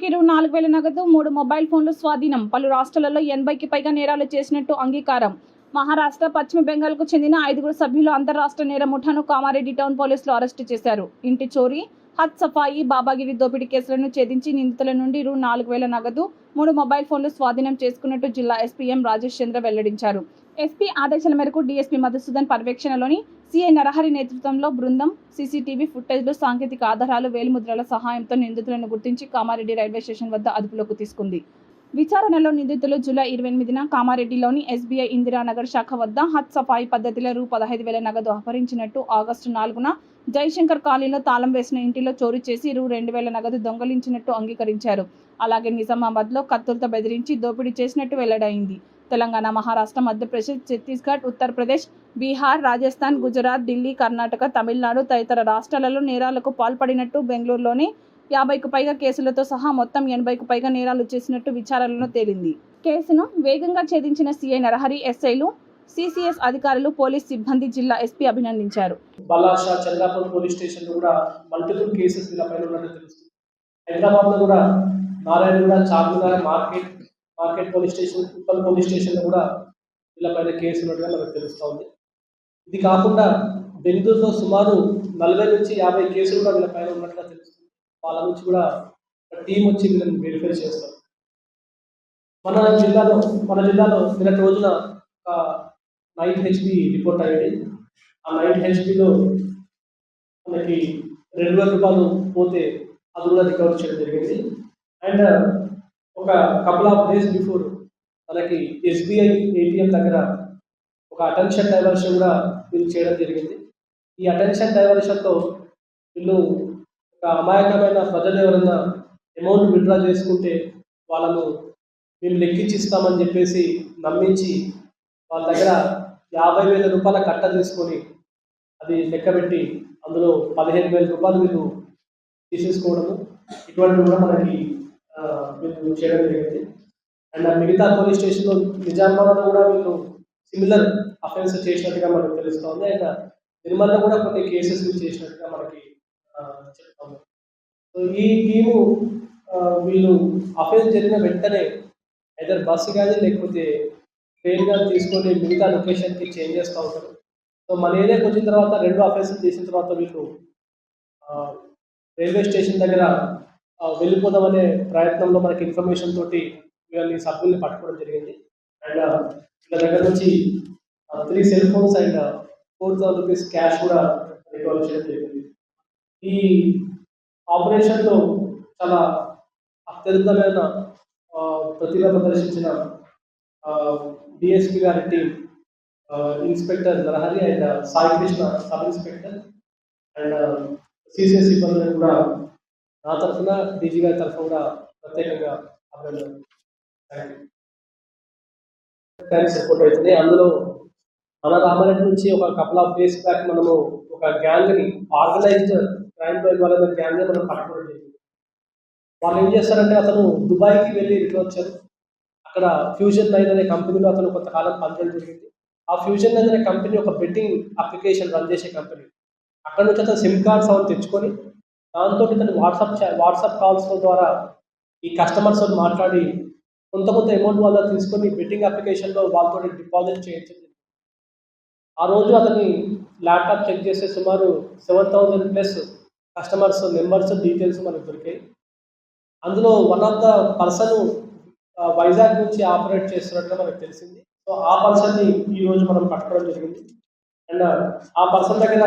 నిందితుడికి రూ. 4,000 నగదు, 3 మొబైల్ ఫోన్లు స్వాధీనం. పలు రాష్ట్రాలలో 80కి పైగా నేరాలు చేసినట్టు అంగీకారం. మహారాష్ట్ర, పశ్చిమ బెంగాల్కు చెందిన 5 సభ్యుల అంతర్రాష్ట్ర నేర ముఠాను కామారెడ్డి టౌన్ పోలీసులు అరెస్టు చేశారు. ఇంటి చోరీ, హత్ సఫాయి, బాబాగిరి దోపిడీ కేసులను ఛేదించి నిందితుల నుండి రూ. 4,000 నగదు, 3 మొబైల్ ఫోన్లు స్వాధీనం చేసుకున్నట్టు జిల్లా ఎస్పీ ఎం. రాజేష్ చంద్ర వెల్లడించారు. ఎస్పీ ఆదేశాల మేరకు డీఎస్పీ మధుసూదన్ పర్యవేక్షణలోని సీఐ నరహరి నేతృత్వంలో బృందం సీసీటీవీ ఫుటేజ్లు, సాంకేతిక ఆధారాలు, వేలిముద్రల సహాయంతో నిందితులను గుర్తించి కామారెడ్డి రైల్వే స్టేషన్ వద్ద అదుపులోకి తీసుకుంది. విచారణలో నిందితులు జూలై 28న కామారెడ్డిలోని ఎస్బీఐ ఇందిరానగర్ శాఖ వద్ద హత్ సఫాయి పద్ధతిలో రూ. 15,000 నగదు అపహరించినట్టు, ఆగస్టు 4న జయశంకర్ కాలనీలో తాళం వేసిన ఇంటిలో చోరీ చేసి రూ. 2,000 నగదు దొంగలించినట్టు అంగీకరించారు. అలాగే నిజామాబాద్లో కత్తులతో బెదిరించి దోపిడీ చేసినట్టు వెల్లడైంది. తెలంగాణ, మహారాష్ట్ర, మధ్యప్రదేశ్, ఛత్తీస్గఢ్, ఉత్తరప్రదేశ్, బీహార్, రాజస్థాన్, గుజరాత్, ఢిల్లీ, కర్ణాటక, తమిళనాడు తదితర రాష్ట్రాలలో నేరాలకు పాల్పడినట్టు, బెంగళూరులోని 50కు పైగా కేసులతో సహా మొత్తం 80కు పైగా నేరాలు చేసినట్టు విచారణలో తేలింది. కేసును వేగంగా ఛేదించిన సీఐ నరహరి, ఎస్ఐలు, సిసిఎస్ అధికారులు, పోలీస్ సిబ్బంది జిల్లా ఎస్పీ అభినందించారు. బలాషా, చంద్రాపూర్ పోలీస్ స్టేషన్ లో కూడా మల్టిపుల్ కేసెస్ వీళ్ళపైన ఉన్నట్టు తెలుస్తుంది. హైదరాబాద్ లో కూడా Narayanaguda, Charminar, market police station, Uppal police station లో కూడా వీళ్ళపైన కేసు ఉన్నట్టుగా మనకు తెలుస్తూ ఉంది. ఇది కాకుండా బెంగళూరులో సుమారు 40 నుంచి 50 కేసులు కూడా వీళ్ళపైన ఉన్నట్టుగా తెలుస్తుంది. వాళ్ళ నుంచి కూడా టీం వచ్చి వీళ్ళని వెరిఫై చేస్తారు. మన జిల్లాలో నిన్నటి రోజున ఒక నైట్ హెచ్పి రిపోర్ట్ అయ్యింది. ఆ నైట్ హెచ్పిలో మనకి 2,000 రూపాయలు పోతే అది కూడా రికవర్ చేయడం జరిగింది. అండ్ ఒక కపుల్ ఆఫ్ డేస్ బిఫోర్ మనకి ఎస్బీఐ ఏటీఎం దగ్గర ఒక అటెన్షన్ డైవర్షన్ కూడా వీళ్ళు చేయడం జరిగింది. ఈ అటెన్షన్ డైవర్షన్తో వీళ్ళు ఒక అమాయకమైన ప్రజలు ఎవరైనా అమౌంట్ విత్డ్రా చేసుకుంటే వాళ్ళను మేము లెక్కించిస్తామని చెప్పేసి నమ్మించి వాళ్ళ దగ్గర 50,000 రూపాయల కట్ట తీసుకొని అది లెక్కబెట్టి అందులో 15,000 రూపాయలు వీళ్ళు తీసేసుకోవడము, ఇటువంటివి కూడా మనకి వీళ్ళు చేయడం జరిగింది. అండ్ మిగతా పోలీస్ స్టేషన్లో నిజామాబాద్లో కూడా వీళ్ళు సిమిలర్ అఫెన్స్ చేసినట్టుగా మనకు తెలుస్తుంది. అండ్ నిర్మల్లో కూడా కొన్ని కేసెస్ చేసినట్టుగా మనకి చెప్తాము. సో ఈ టీము వీళ్ళు అఫెన్స్ జరిగిన వెంటనే ఐదర్ బస్సు కానీ లేకపోతే ట్రైన్ కానీ తీసుకొని మిగతా లొకేషన్కి చేంజ్ చేస్తూ ఉంటారు. సో మన ఏరియాకి వచ్చిన తర్వాత 2 అఫెన్సులు చేసిన తర్వాత వీళ్ళు రైల్వే స్టేషన్ దగ్గర వెళ్ళిపోదామనే ప్రయత్నంలో మనకి ఇన్ఫర్మేషన్ తోటి వీళ్ళని సభ్యుల్ని పట్టుకోవడం జరిగింది. అండ్ వీళ్ళ దగ్గర నుంచి 3 cell phones and 4,000 rupees cash కూడా రికవర్ చేయడం జరిగింది. ఈ ఆపరేషన్లో చాలా అత్యద్భుతమైన ప్రతిభ ప్రదర్శించిన డిఎస్పీ గారి team, inspector Narahari and Sai Krishna sub inspector and CCS సిబ్బందిని కూడా నా తరఫున, డీజీ గారి తరఫున కూడా ప్రత్యేకంగా అభినందనలు. సపోర్ట్ అవుతుంది. అందులో మన రామారెడ్డి నుంచి ఒక కపుల్ ఆఫ్ డేస్ బ్యాక్ మనము ఒక గ్యాంగ్ని, ఆర్గనైజ్డ్ క్రైమ్ వాళ్ళ గ్యాంగ్ని మనం పట్టుకోవడం జరిగింది. వాళ్ళు ఏం చేస్తారంటే, అతను దుబాయ్కి వెళ్ళి రిటర్న్ వచ్చారు. అక్కడ ఫ్యూజన్ 9 అనే కంపెనీలో అతను కొంతకాలం పనిచేయడం జరిగింది. ఆ ఫ్యూజన్ 9 అనే కంపెనీ ఒక బెట్టింగ్ అప్లికేషన్ రన్ చేసే కంపెనీ. అక్కడ నుంచి అతను సిమ్ కార్డ్స్ అవన్నీ తెచ్చుకొని దాంతో ఇతను వాట్సాప్ కాల్స్ ద్వారా ఈ కస్టమర్స్ మాట్లాడి కొంత అమౌంట్ వాళ్ళ తీసుకొని బెట్టింగ్ అప్లికేషన్లో వాళ్ళతో డిపాజిట్ చేయించింది. ఆ రోజు అతని ల్యాప్టాప్ చెక్ చేస్తే సుమారు 7,000+ కస్టమర్స్ నెంబర్స్ డీటెయిల్స్ మనకు దొరికాయి. అందులో one of the person Vizag నుంచి ఆపరేట్ చేస్తున్నట్టుగా మనకు తెలిసింది. సో ఆ పర్సన్ని ఈరోజు మనం పట్టుకోవడం జరిగింది. అండ్ ఆ పర్సన్ దగ్గర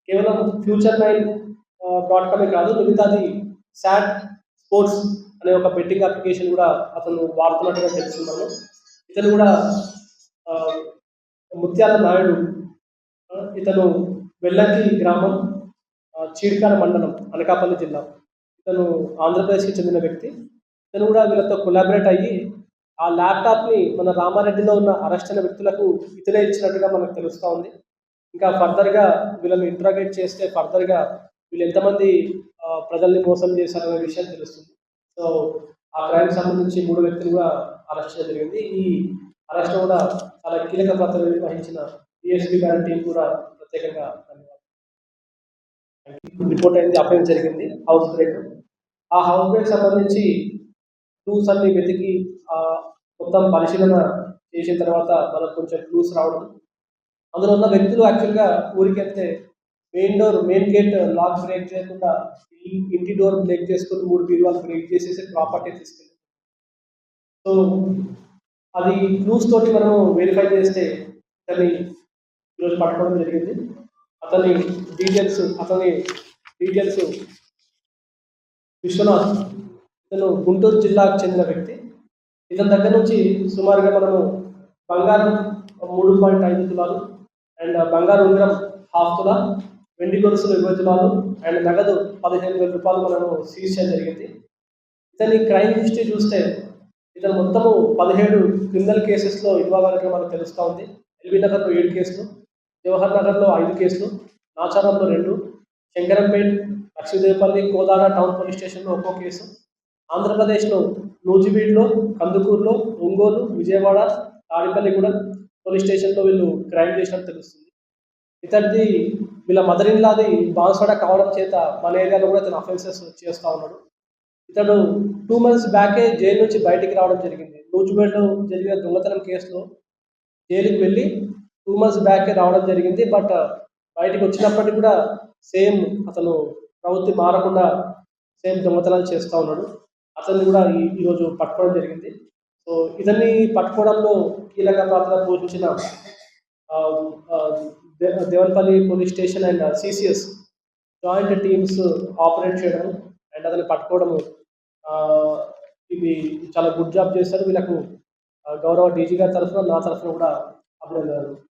కేవలం future9.com కాదు, మిగతాది శాట్ స్పోర్ట్స్ అనే ఒక బెట్టింగ్ అప్లికేషన్ కూడా అతను వాడుతున్నట్టుగా తెలుసుకున్నాము. ఇతను కూడా ముత్యాల నాయుడు, ఇతను వెల్లంకి గ్రామం, చీడికాల మండలం, అనకాపల్లి జిల్లా. ఇతను ఆంధ్రప్రదేశ్కి చెందిన వ్యక్తి. ఇతను కూడా వీళ్ళతో కొలాబరేట్ అయ్యి ఆ ల్యాప్టాప్ని మన రామారెడ్డిలో ఉన్న అరెస్ట్ అయిన వ్యక్తులకు ఇతనే ఇచ్చినట్టుగా మనకు తెలుస్తూ ఉంది. ఇంకా ఫర్దర్గా వీళ్ళని ఇంట్రాగేట్ చేస్తే ఫర్దర్గా వీళ్ళు ఎంతమంది ప్రజల్ని మోసం చేశారనే విషయం తెలుస్తుంది. సో ఆ క్రైమ్ సంబంధించి 3 వ్యక్తులు కూడా అరెస్ట్ చేయడం జరిగింది. ఈ అరెస్ట్ కూడా చాలా కీలక పాత్ర వహించిన డిఎస్పీ గారి టీం కూడా ప్రత్యేకంగా రిపోర్ట్ అయింది, అఫెన్స్ జరిగింది, హౌస్ బ్రేక్. ఆ హౌస్ బ్రేక్ సంబంధించి క్లూస్ అన్ని వెతికి మొత్తం పరిశీలన చేసిన తర్వాత మనకు కొంచెం క్లూస్ రావడం, అందులో ఉన్న వ్యక్తులు యాక్చువల్గా ఊరికెళ్తే మెయిన్ గేట్ లాక్ బ్రేక్ చేయకుండా ఇంటి డోర్ బ్రేక్ చేసుకుని 3 బీరువాలు బ్రేక్ చేసేసి ప్రాపర్టీ తీసుకెళ్ళి, సో అది క్లూస్ తోటి మనము వెరిఫై చేస్తే అతన్ని ఈరోజు పట్టుకోవడం జరిగింది. అతని డీటెయిల్స్ విశ్వనాథ్, ఇతను గుంటూరు జిల్లాకు చెందిన వ్యక్తి. ఇతని దగ్గర నుంచి సుమారుగా మనము బంగారం 3.5 తులాలు అండ్ బంగారు ఉంగరం 1/2 తులా, వెండి గొలుసులు 20 తులాలు అండ్ నగదు 15,000 రూపాయలు మనము సీజ్ చేయడం జరిగింది. ఇతని క్రైమ్ హిస్టరీ చూస్తే ఇతను మొత్తము 17 క్రిమినల్ కేసెస్లో ఇన్వాల్వ్ అయినట్లు మనకు తెలుస్తూ ఉంది. ఎల్బీ నగర్లో 7 కేసులు, జవహర్ నగర్లో 5 కేసులు, నాచారంలో 2, శంకరంపేట్, లక్ష్మీదేవపల్లి, కోదాడ టౌన్ పోలీస్ స్టేషన్లో ఒక్కో కేసు, ఆంధ్రప్రదేశ్లో నూజివీడ్లో, కందుకూరులో, ఒంగోలు, విజయవాడ, తాడిపల్లిగూడెం పోలీస్ స్టేషన్లో వీళ్ళు క్రైమ్ చేసినట్టు తెలుస్తుంది. ఇతడిది వీళ్ళ మదర్ ఇన్ లాది బాన్స్వాడ కావడం చేత మన ఏరియాలో కూడా ఇతను అఫెన్సెస్ చేస్తూ ఉన్నాడు. ఇతడు 2 months బ్యాకే జైలు నుంచి బయటికి రావడం జరిగింది. నూజివీడ్లో జరిగిన దొంగతనం కేసులో జైలుకి వెళ్ళి 2 months బ్యాకే రావడం జరిగింది. బట్ బయటికి వచ్చినప్పటికీ కూడా సేమ్ అతను ప్రవృత్తి మారకుండా సేమ్ దొంగతనాలు చేస్తూ ఉన్నాడు. అతన్ని కూడా ఈరోజు పట్టుకోవడం జరిగింది. సో ఇతన్ని పట్టుకోవడంలో కీలక పాత్ర పోషించిన Devanpalli police station and CCS joint teams operate చేయడం అండ్ అతన్ని పట్టుకోవడము, ఇవి చాలా గుడ్ జాబ్ చేస్తారు. వీళ్ళకు గౌరవ డీజీ గారి తరఫున, నా తరఫున కూడా అభినందనలు.